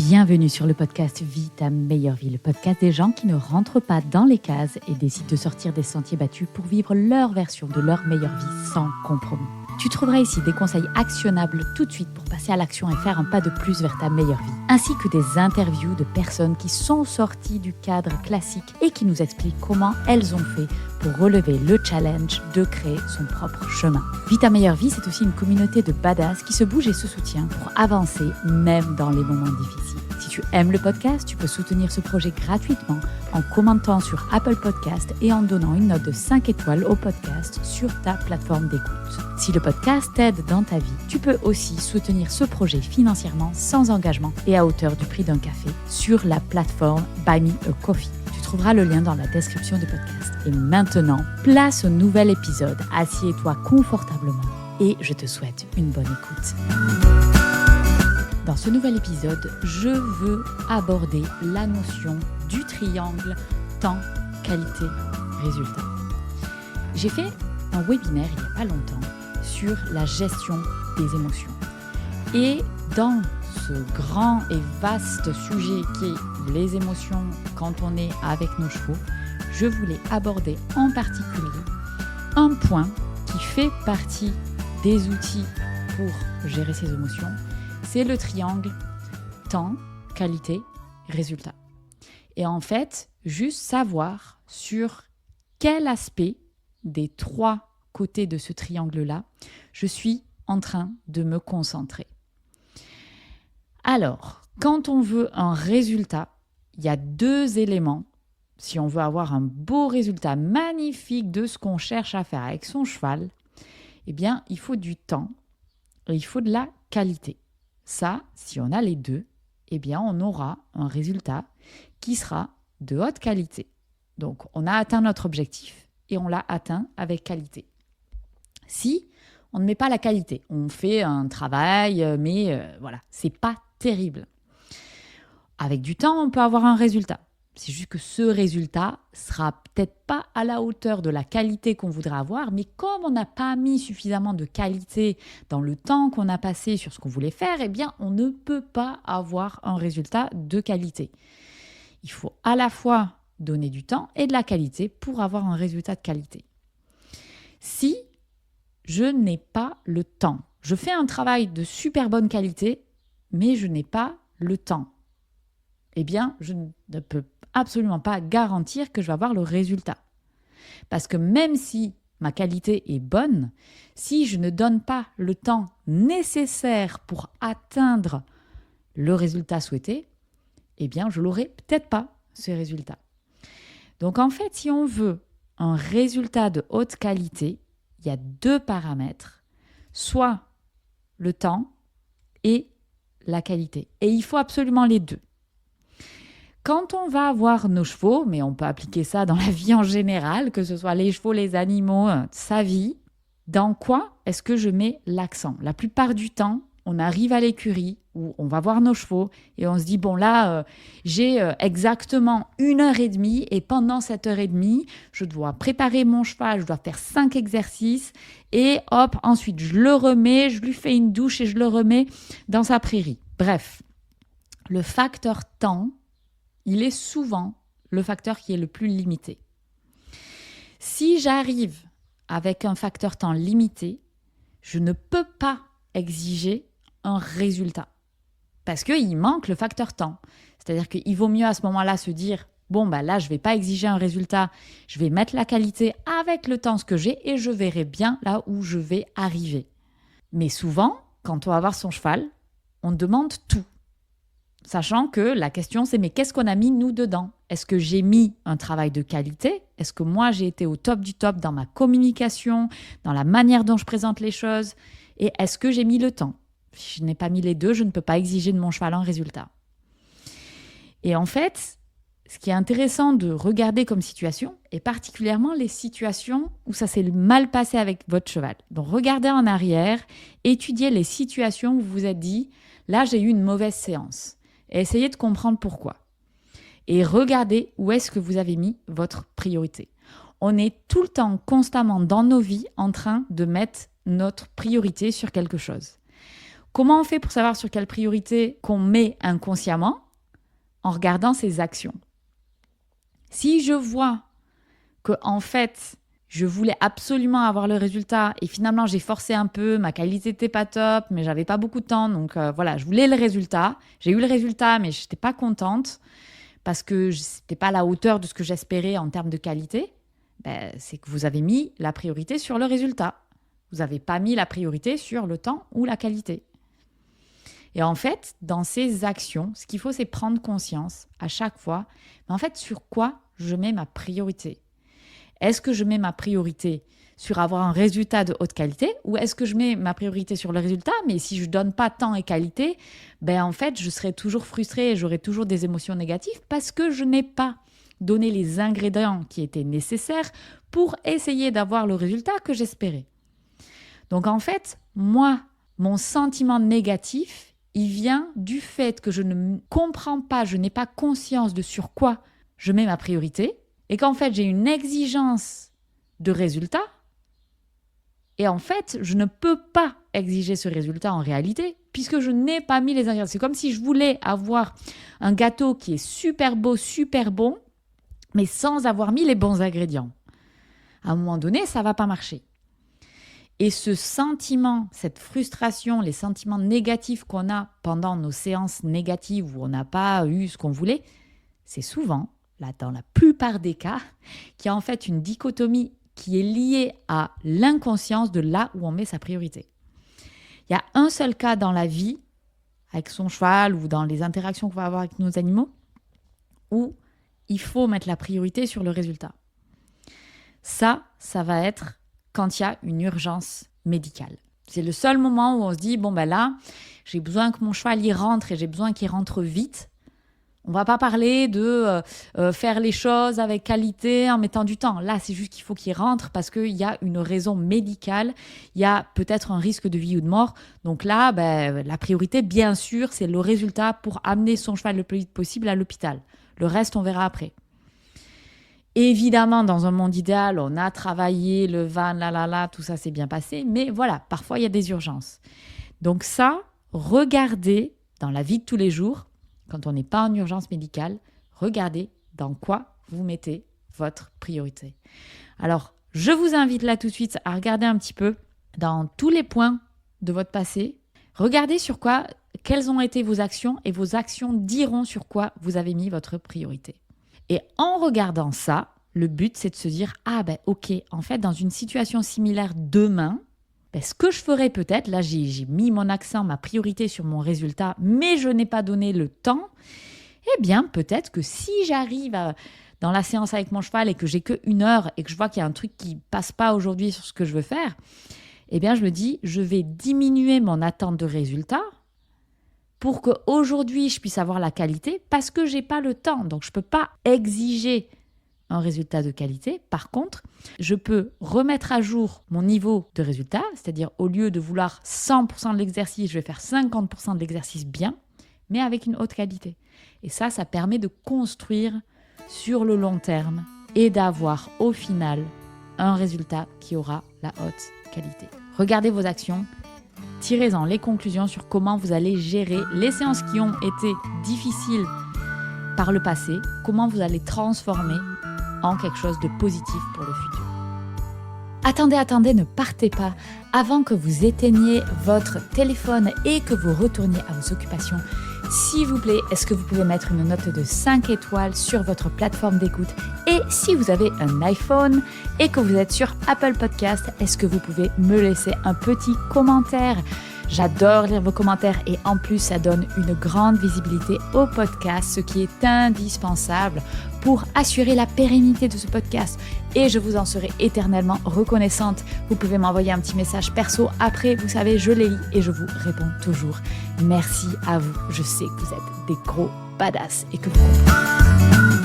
Bienvenue sur le podcast Vis ta meilleure vie, le podcast des gens qui ne rentrent pas dans les cases et décident de sortir des sentiers battus pour vivre leur version de leur meilleure vie sans compromis. Tu trouveras ici des conseils actionnables tout de suite pour passer à l'action et faire un pas de plus vers ta meilleure vie, ainsi que des interviews de personnes qui sont sorties du cadre classique et qui nous expliquent comment elles ont fait pour relever le challenge de créer son propre chemin. Vis ta meilleure vie, c'est aussi une communauté de badass qui se bouge et se soutient pour avancer même dans les moments difficiles. Si tu aimes le podcast, tu peux soutenir ce projet gratuitement en commentant sur Apple Podcast et en donnant une note de 5 étoiles au podcast sur ta plateforme d'écoute. Si le podcast t'aide dans ta vie, tu peux aussi soutenir ce projet financièrement sans engagement et à hauteur du prix d'un café sur la plateforme Buy Me a Coffee. Tu trouveras le lien dans la description du podcast. Et maintenant, place au nouvel épisode. Assieds-toi confortablement et je te souhaite une bonne écoute. Dans ce nouvel épisode, je veux aborder la notion du triangle temps, qualité, résultat. J'ai fait un webinaire il n'y a pas longtemps sur la gestion des émotions. Et dans ce grand et vaste sujet qui est les émotions quand on est avec nos chevaux, je voulais aborder en particulier un point qui fait partie des outils pour gérer ses émotions. C'est le triangle temps, qualité, résultat. Et en fait, juste savoir sur quel aspect des 3 côtés de ce triangle-là, je suis en train de me concentrer. Alors, quand on veut un résultat, il y a 2 éléments. Si on veut avoir un beau résultat magnifique de ce qu'on cherche à faire avec son cheval, eh bien, il faut du temps et il faut de la qualité. Ça, si on a les 2, eh bien, on aura un résultat qui sera de haute qualité. Donc, on a atteint notre objectif et on l'a atteint avec qualité. Si on ne met pas la qualité, on fait un travail, mais voilà, c'est pas terrible. Avec du temps, on peut avoir un résultat. C'est juste que ce résultat sera peut-être pas à la hauteur de la qualité qu'on voudrait avoir, mais comme on n'a pas mis suffisamment de qualité dans le temps qu'on a passé sur ce qu'on voulait faire, eh bien, on ne peut pas avoir un résultat de qualité. Il faut à la fois donner du temps et de la qualité pour avoir un résultat de qualité. Si je n'ai pas le temps, je fais un travail de super bonne qualité, mais je n'ai pas le temps, eh bien, je ne peux absolument pas garantir que je vais avoir le résultat. Parce que même si ma qualité est bonne, si je ne donne pas le temps nécessaire pour atteindre le résultat souhaité, eh bien, je l'aurai peut-être pas, ce résultat. Donc, en fait, si on veut un résultat de haute qualité, il y a 2 paramètres, soit le temps et la qualité. Et il faut absolument les 2. Quand on va avoir nos chevaux, mais on peut appliquer ça dans la vie en général, que ce soit les chevaux, les animaux, sa vie, dans quoi est-ce que je mets l'accent ? La plupart du temps, on arrive à l'écurie où on va voir nos chevaux et on se dit, bon là, j'ai exactement 1h30 et pendant cette heure et demie, je dois préparer mon cheval, je dois faire 5 exercices et hop, ensuite je le remets, je lui fais une douche et je le remets dans sa prairie. Bref, le facteur temps, il est souvent le facteur qui est le plus limité. Si j'arrive avec un facteur temps limité, je ne peux pas exiger un résultat parce qu'il manque le facteur temps. C'est-à-dire qu'il vaut mieux à ce moment-là se dire « Bon, bah là, je ne vais pas exiger un résultat, je vais mettre la qualité avec le temps ce que j'ai et je verrai bien là où je vais arriver. » Mais souvent, quand on va voir son cheval, on demande tout. Sachant que la question, c'est mais qu'est-ce qu'on a mis nous dedans ? Est-ce que j'ai mis un travail de qualité ? Est-ce que moi, j'ai été au top du top dans ma communication, dans la manière dont je présente les choses ? Et est-ce que j'ai mis le temps ? Si je n'ai pas mis les 2, je ne peux pas exiger de mon cheval un résultat. Et en fait, ce qui est intéressant de regarder comme situation, et particulièrement les situations où ça s'est mal passé avec votre cheval. Donc, regardez en arrière, étudiez les situations où vous vous êtes dit « Là, j'ai eu une mauvaise séance ». Et essayez de comprendre pourquoi. Et regardez où est-ce que vous avez mis votre priorité. On est tout le temps, constamment dans nos vies en train de mettre notre priorité sur quelque chose. Comment on fait pour savoir sur quelle priorité qu'on met inconsciemment? En regardant ses actions. Si je vois que en fait, je voulais absolument avoir le résultat et finalement j'ai forcé un peu, ma qualité n'était pas top, mais j'avais pas beaucoup de temps, donc voilà, je voulais le résultat. J'ai eu le résultat, mais je n'étais pas contente parce que ce n'était pas à la hauteur de ce que j'espérais en termes de qualité. C'est que vous avez mis la priorité sur le résultat. Vous n'avez pas mis la priorité sur le temps ou la qualité. Et en fait, dans ces actions, ce qu'il faut, c'est prendre conscience à chaque fois, mais en fait, sur quoi je mets ma priorité. Est-ce que je mets ma priorité sur avoir un résultat de haute qualité ou est-ce que je mets ma priorité sur le résultat, mais si je ne donne pas temps et qualité, en fait, je serai toujours frustrée et j'aurai toujours des émotions négatives parce que je n'ai pas donné les ingrédients qui étaient nécessaires pour essayer d'avoir le résultat que j'espérais. Donc en fait, moi, mon sentiment négatif, il vient du fait que je ne comprends pas, je n'ai pas conscience de sur quoi je mets ma priorité et qu'en fait, j'ai une exigence de résultat et en fait, je ne peux pas exiger ce résultat en réalité puisque je n'ai pas mis les ingrédients. C'est comme si je voulais avoir un gâteau qui est super beau, super bon, mais sans avoir mis les bons ingrédients. À un moment donné, ça ne va pas marcher. Et ce sentiment, cette frustration, les sentiments négatifs qu'on a pendant nos séances négatives où on n'a pas eu ce qu'on voulait, c'est souvent, là dans la plupart des cas, qu'il y a en fait une dichotomie qui est liée à l'inconscience de là où on met sa priorité. Il y a un seul cas dans la vie, avec son cheval ou dans les interactions qu'on va avoir avec nos animaux, où il faut mettre la priorité sur le résultat. Ça va être quand il y a une urgence médicale. C'est le seul moment où on se dit, là, j'ai besoin que mon cheval y rentre et j'ai besoin qu'il rentre vite. On ne va pas parler de faire les choses avec qualité en mettant du temps. Là, c'est juste qu'il faut qu'il rentre parce qu'il y a une raison médicale. Il y a peut-être un risque de vie ou de mort. Donc là, la priorité, bien sûr, c'est le résultat pour amener son cheval le plus vite possible à l'hôpital. Le reste, on verra après. Évidemment, dans un monde idéal, on a travaillé le van, tout ça s'est bien passé. Mais voilà, parfois, il y a des urgences. Donc ça, regardez dans la vie de tous les jours, quand on n'est pas en urgence médicale, regardez dans quoi vous mettez votre priorité. Alors, je vous invite là tout de suite à regarder un petit peu dans tous les points de votre passé. Regardez sur quoi, quelles ont été vos actions et vos actions diront sur quoi vous avez mis votre priorité. Et en regardant ça, le but, c'est de se dire « Ah ok, en fait, dans une situation similaire demain, ce que je ferais peut-être, là, j'ai mis mon accent, ma priorité sur mon résultat, mais je n'ai pas donné le temps, eh bien, peut-être que si j'arrive dans la séance avec mon cheval et que j'ai que 1 heure et que je vois qu'il y a un truc qui passe pas aujourd'hui sur ce que je veux faire, eh bien, je me dis, je vais diminuer mon attente de résultat pour qu'aujourd'hui, je puisse avoir la qualité parce que j'ai pas le temps. Donc, je peux pas exiger un résultat de qualité. Par contre, je peux remettre à jour mon niveau de résultat, c'est-à-dire au lieu de vouloir 100% de l'exercice, je vais faire 50% de l'exercice bien, mais avec une haute qualité. Et ça permet de construire sur le long terme et d'avoir au final un résultat qui aura la haute qualité. Regardez vos actions, tirez-en les conclusions sur comment vous allez gérer les séances qui ont été difficiles par le passé, comment vous allez transformer en quelque chose de positif pour le futur. Attendez, ne partez pas. Avant que vous éteigniez votre téléphone et que vous retourniez à vos occupations, s'il vous plaît, est-ce que vous pouvez mettre une note de 5 étoiles sur votre plateforme d'écoute? Et si vous avez un iPhone et que vous êtes sur Apple Podcast, est-ce que vous pouvez me laisser un petit commentaire? J'adore lire vos commentaires et en plus, ça donne une grande visibilité au podcast, ce qui est indispensable pour assurer la pérennité de ce podcast. Et je vous en serai éternellement reconnaissante. Vous pouvez m'envoyer un petit message perso. Après, vous savez, je les lis et je vous réponds toujours. Merci à vous. Je sais que vous êtes des gros badass et que vous comprenez.